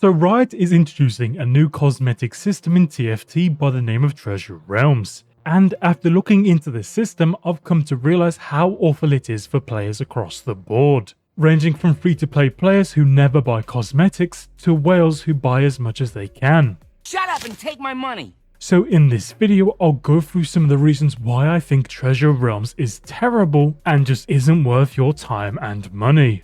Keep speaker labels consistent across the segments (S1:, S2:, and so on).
S1: So Riot is introducing a new cosmetic system in TFT by the name of Treasure Realms. And after looking into this system, I've come to realize how awful it is for players across the board. Ranging from free-to-play players who never buy cosmetics to whales who buy as much as they can.
S2: Shut up and take my money!
S1: So in this video, I'll go through some of the reasons why I think Treasure Realms is terrible and just isn't worth your time and money.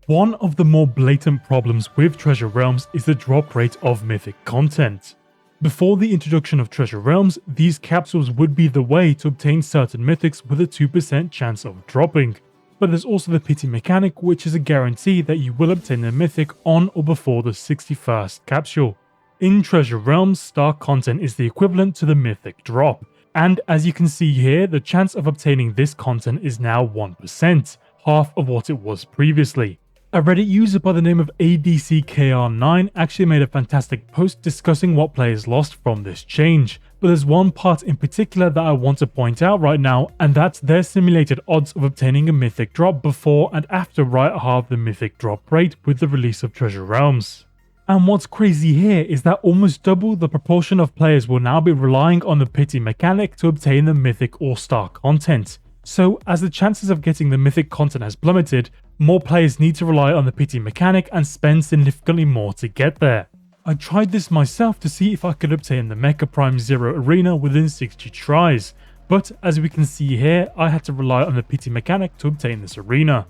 S1: One of the more blatant problems with Treasure Realms is the drop rate of Mythic content. Before the introduction of Treasure Realms, these capsules would be the way to obtain certain mythics with a 2% chance of dropping. But there's also the pity mechanic, which is a guarantee that you will obtain a mythic on or before the 61st capsule. In Treasure Realms, star content is the equivalent to the mythic drop. And as you can see here, the chance of obtaining this content is now 1%, half of what it was previously. A Reddit user by the name of ADCKR9 actually made a fantastic post discussing what players lost from this change, but there's one part in particular that I want to point out right now, and that's their simulated odds of obtaining a mythic drop before and after Riot halved the mythic drop rate with the release of Treasure Realms. And what's crazy here is that almost double the proportion of players will now be relying on the pity mechanic to obtain the mythic or star content. So as the chances of getting the mythic content has plummeted, more players need to rely on the pity mechanic and spend significantly more to get there. I tried this myself to see if I could obtain the Mecha Prime Zero Arena within 60 tries, but as we can see here, I had to rely on the pity mechanic to obtain this arena.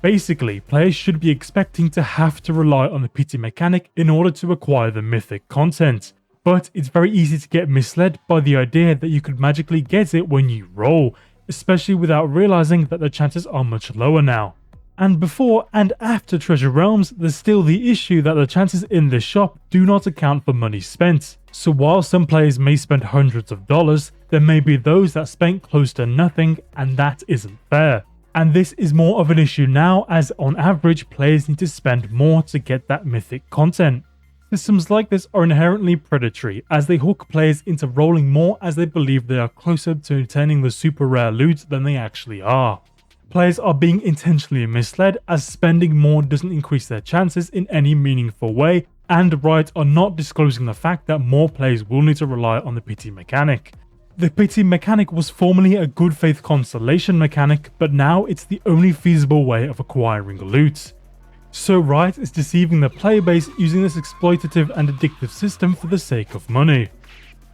S1: Basically, players should be expecting to have to rely on the pity mechanic in order to acquire the mythic content. But it's very easy to get misled by the idea that you could magically get it when you roll, especially without realizing that the chances are much lower now. And before and after Treasure Realms, there's still the issue that the chances in this shop do not account for money spent. So while some players may spend hundreds of dollars, there may be those that spent close to nothing, and that isn't fair. And this is more of an issue now, as on average players need to spend more to get that mythic content. Systems like this are inherently predatory, as they hook players into rolling more as they believe they are closer to obtaining the super rare loot than they actually are. Players are being intentionally misled, as spending more doesn't increase their chances in any meaningful way, and Riot are not disclosing the fact that more players will need to rely on the pity mechanic. The pity mechanic was formerly a good faith consolation mechanic, but now it's the only feasible way of acquiring loot. So Riot is deceiving the player base using this exploitative and addictive system for the sake of money.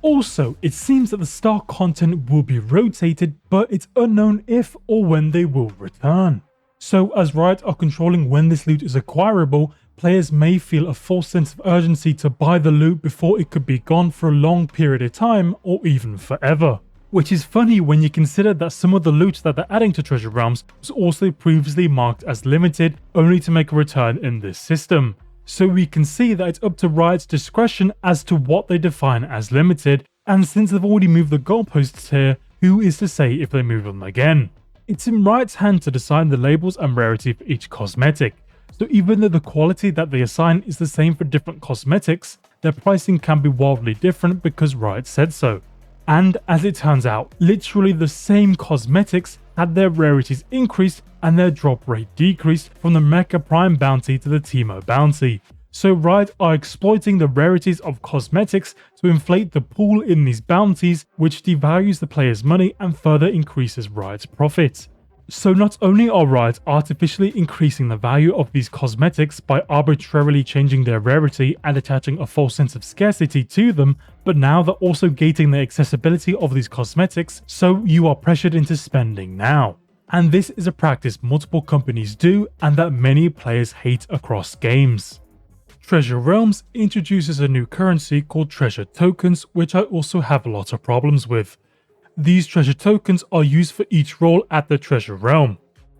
S1: Also, it seems that the star content will be rotated, but it's unknown if or when they will return. So as Riot are controlling when this loot is acquirable, players may feel a false sense of urgency to buy the loot before it could be gone for a long period of time or even forever. Which is funny when you consider that some of the loot that they're adding to Treasure Realms was also previously marked as limited, only to make a return in this system. So we can see that it's up to Riot's discretion as to what they define as limited, and since they've already moved the goalposts here, who is to say if they move them again? It's in Riot's hand to decide the labels and rarity for each cosmetic, so even though the quality that they assign is the same for different cosmetics, their pricing can be wildly different because Riot said so. And as it turns out, literally the same cosmetics had their rarities increased and their drop rate decreased from the Mecha Prime bounty to the Teemo bounty. So Riot are exploiting the rarities of cosmetics to inflate the pool in these bounties, which devalues the player's money and further increases Riot's profit. So not only are Riot artificially increasing the value of these cosmetics by arbitrarily changing their rarity and attaching a false sense of scarcity to them, but now they're also gating the accessibility of these cosmetics, so you are pressured into spending now. And this is a practice multiple companies do and that many players hate across games. Treasure Realms introduces a new currency called treasure tokens, which I also have a lot of problems with. These treasure tokens are used for each roll at the treasure realm.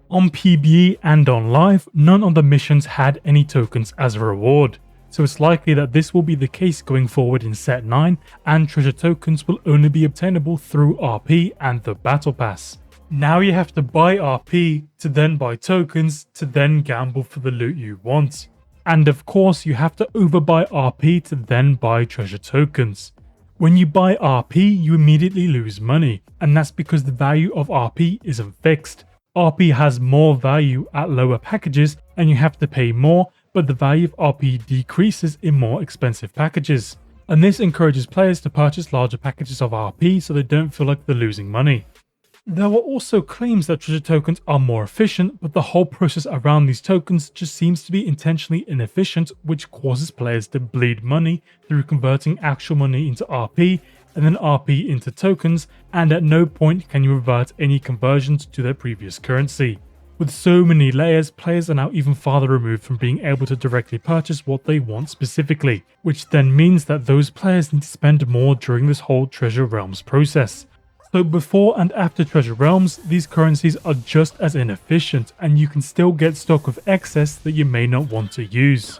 S1: On PBE and on live, none of the missions had any tokens as a reward, so it's likely that this will be the case going forward in set 9, and treasure tokens will only be obtainable through RP and the battle pass. Now you have to buy RP to then buy tokens to then gamble for the loot you want. And of course you have to overbuy RP to then buy treasure tokens. When you buy RP, you immediately lose money, and that's because the value of RP isn't fixed. RP has more value at lower packages and you have to pay more, but the value of RP decreases in more expensive packages. And this encourages players to purchase larger packages of RP so they don't feel like they're losing money. There were also claims that treasure tokens are more efficient, but the whole process around these tokens just seems to be intentionally inefficient, which causes players to bleed money through converting actual money into RP and then RP into tokens, and at no point can you revert any conversions to their previous currency. With so many layers, players are now even farther removed from being able to directly purchase what they want specifically, which then means that those players need to spend more during this whole Treasure Realms process. So before and after Treasure Realms, these currencies are just as inefficient, and you can still get stock of excess that you may not want to use.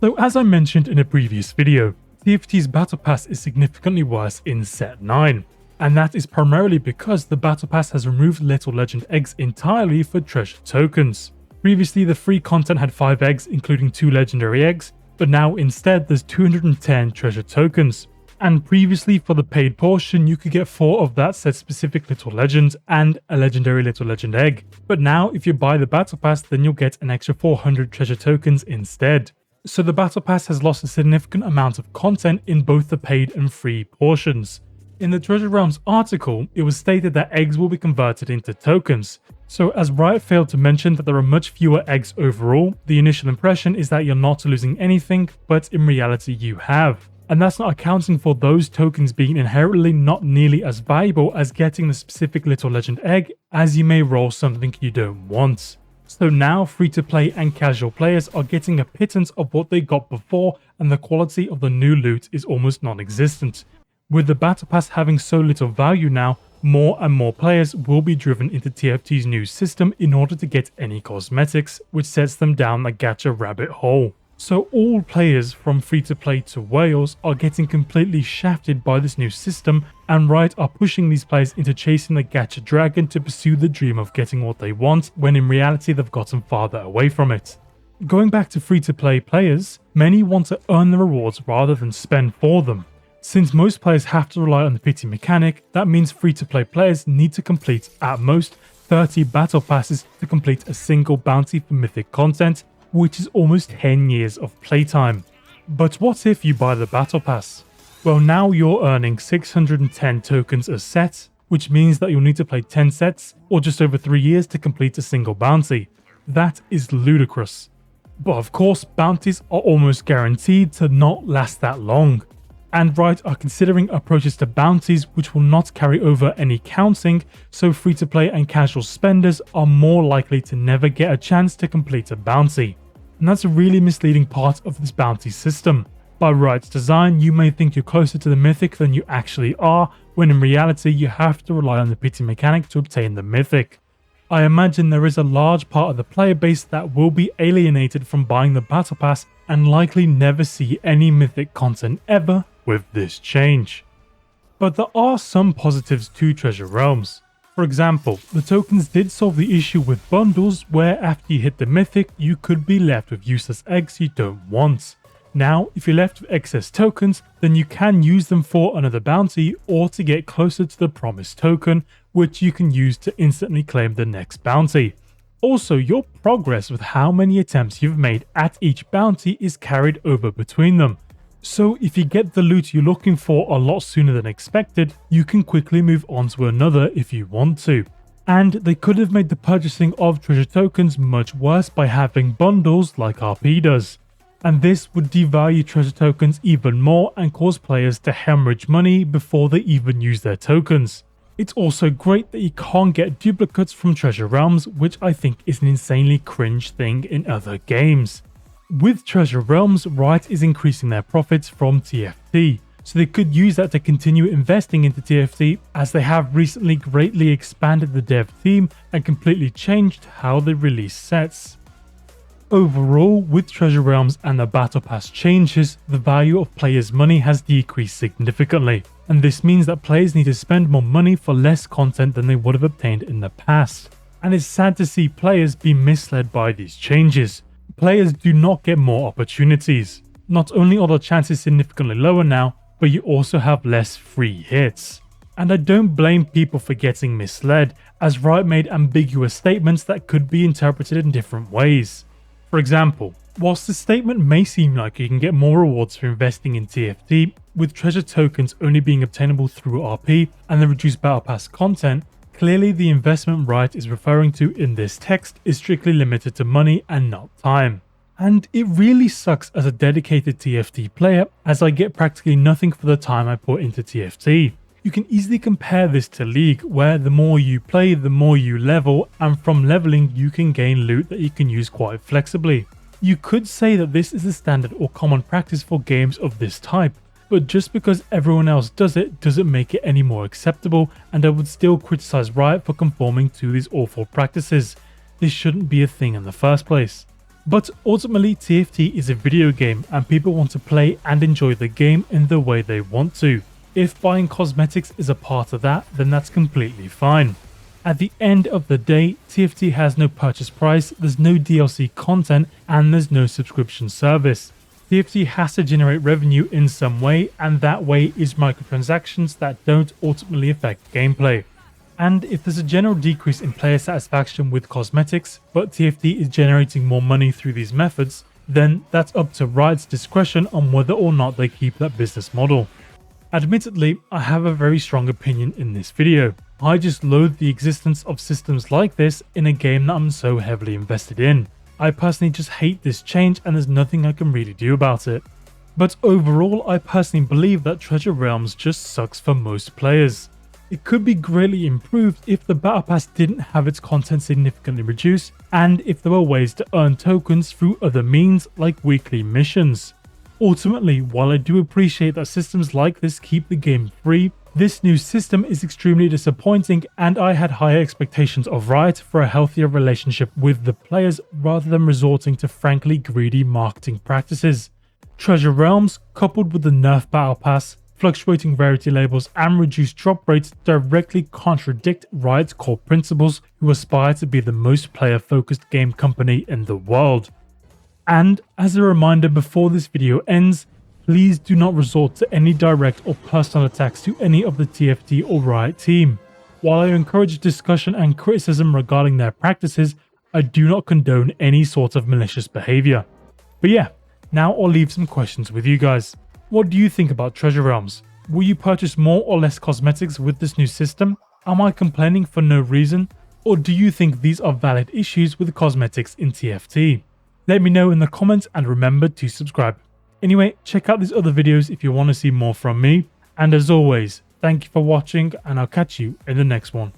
S1: So as I mentioned in a previous video, TFT's Battle Pass is significantly worse in Set 9, and that is primarily because the Battle Pass has removed Little Legend eggs entirely for treasure tokens. Previously the free content had 5 eggs including 2 legendary eggs, but now instead there's 210 treasure tokens. And previously for the paid portion you could get 4 of that set specific Little Legends and a legendary Little Legend egg. But now if you buy the Battle Pass then you'll get an extra 400 treasure tokens instead. So the Battle Pass has lost a significant amount of content in both the paid and free portions. In the Treasure Realms article, it was stated that eggs will be converted into tokens. So as Riot failed to mention that there are much fewer eggs overall, the initial impression is that you're not losing anything, but in reality you have. And that's not accounting for those tokens being inherently not nearly as valuable as getting the specific Little Legend egg, as you may roll something you don't want. So now free-to-play and casual players are getting a pittance of what they got before, and the quality of the new loot is almost non-existent. With the Battle Pass having so little value now, more and more players will be driven into TFT's new system in order to get any cosmetics, which sets them down a gacha rabbit hole. So all players from free-to-play to whales are getting completely shafted by this new system, and Riot are pushing these players into chasing the gacha dragon to pursue the dream of getting what they want, when in reality they've gotten farther away from it. Going back to free-to-play players, many want to earn the rewards rather than spend for them. Since most players have to rely on the pity mechanic, that means free-to-play players need to complete at most 30 battle passes to complete a single bounty for Mythic content, which is almost 10 years of playtime. But what if you buy the Battle Pass? Well, now you're earning 610 tokens a set, which means that you'll need to play 10 sets or just over 3 years to complete a single bounty. That is ludicrous. But of course, bounties are almost guaranteed to not last that long. And Riot are considering approaches to bounties which will not carry over any counting, so free-to-play and casual spenders are more likely to never get a chance to complete a bounty. And that's a really misleading part of this bounty system. By Riot's design, you may think you're closer to the Mythic than you actually are, when in reality you have to rely on the pity mechanic to obtain the Mythic. I imagine there is a large part of the player base that will be alienated from buying the Battle Pass and likely never see any Mythic content ever with this change. But there are some positives to Treasure Realms. For example, the tokens did solve the issue with bundles where after you hit the Mythic you could be left with useless eggs you don't want. Now if you're left with excess tokens then you can use them for another bounty or to get closer to the promised token, which you can use to instantly claim the next bounty. Also, your progress with how many attempts you've made at each bounty is carried over between them. So if you get the loot you're looking for a lot sooner than expected, you can quickly move on to another if you want to. And they could have made the purchasing of treasure tokens much worse by having bundles like RP does. And this would devalue treasure tokens even more and cause players to hemorrhage money before they even use their tokens. It's also great that you can't get duplicates from Treasure Realms, which I think is an insanely cringe thing in other games. With Treasure Realms, Riot is increasing their profits from TFT, so they could use that to continue investing into TFT, as they have recently greatly expanded the dev team and completely changed how they release sets. Overall, with Treasure Realms and the Battle Pass changes, the value of players' money has decreased significantly, and this means that players need to spend more money for less content than they would have obtained in the past. And it's sad to see players be misled by these changes. Players do not get more opportunities. Not only are the chances significantly lower now, but you also have less free hits. And I don't blame people for getting misled, as Riot made ambiguous statements that could be interpreted in different ways. For example, whilst the statement may seem like you can get more rewards for investing in TFT, with treasure tokens only being obtainable through RP and the reduced Battle Pass content, clearly the investment Riot is referring to in this text is strictly limited to money and not time. And it really sucks as a dedicated TFT player, as I get practically nothing for the time I put into TFT. You can easily compare this to League, where the more you play, the more you level, and from leveling you can gain loot that you can use quite flexibly. You could say that this is the standard or common practice for games of this type, but just because everyone else does it doesn't make it any more acceptable, and I would still criticize Riot for conforming to these awful practices. This shouldn't be a thing in the first place. But ultimately TFT is a video game and people want to play and enjoy the game in the way they want to. If buying cosmetics is a part of that, then that's completely fine. At the end of the day, TFT has no purchase price, there's no DLC content, and there's no subscription service. TFT has to generate revenue in some way, and that way is microtransactions that don't ultimately affect gameplay. And if there's a general decrease in player satisfaction with cosmetics, but TFT is generating more money through these methods, then that's up to Riot's discretion on whether or not they keep that business model. Admittedly, I have a very strong opinion in this video. I just loathe the existence of systems like this in a game that I'm so heavily invested in. I personally just hate this change and there's nothing I can really do about it. But overall, I personally believe that Treasure Realms just sucks for most players. It could be greatly improved if the Battle Pass didn't have its content significantly reduced, and if there were ways to earn tokens through other means like weekly missions. Ultimately, while I do appreciate that systems like this keep the game free, this new system is extremely disappointing, and I had higher expectations of Riot for a healthier relationship with the players rather than resorting to frankly greedy marketing practices. Treasure Realms, coupled with the nerf Battle Pass, fluctuating rarity labels, and reduced drop rates directly contradict Riot's core principles, who aspire to be the most player-focused game company in the world. And as a reminder before this video ends, please do not resort to any direct or personal attacks to any of the TFT or Riot team. While I encourage discussion and criticism regarding their practices, I do not condone any sort of malicious behavior. But yeah, now I'll leave some questions with you guys. What do you think about Treasure Realms? Will you purchase more or less cosmetics with this new system? Am I complaining for no reason? Or do you think these are valid issues with cosmetics in TFT? Let me know in the comments and remember to subscribe. Anyway, check out these other videos if you want to see more from me. And as always, thank you for watching and I'll catch you in the next one.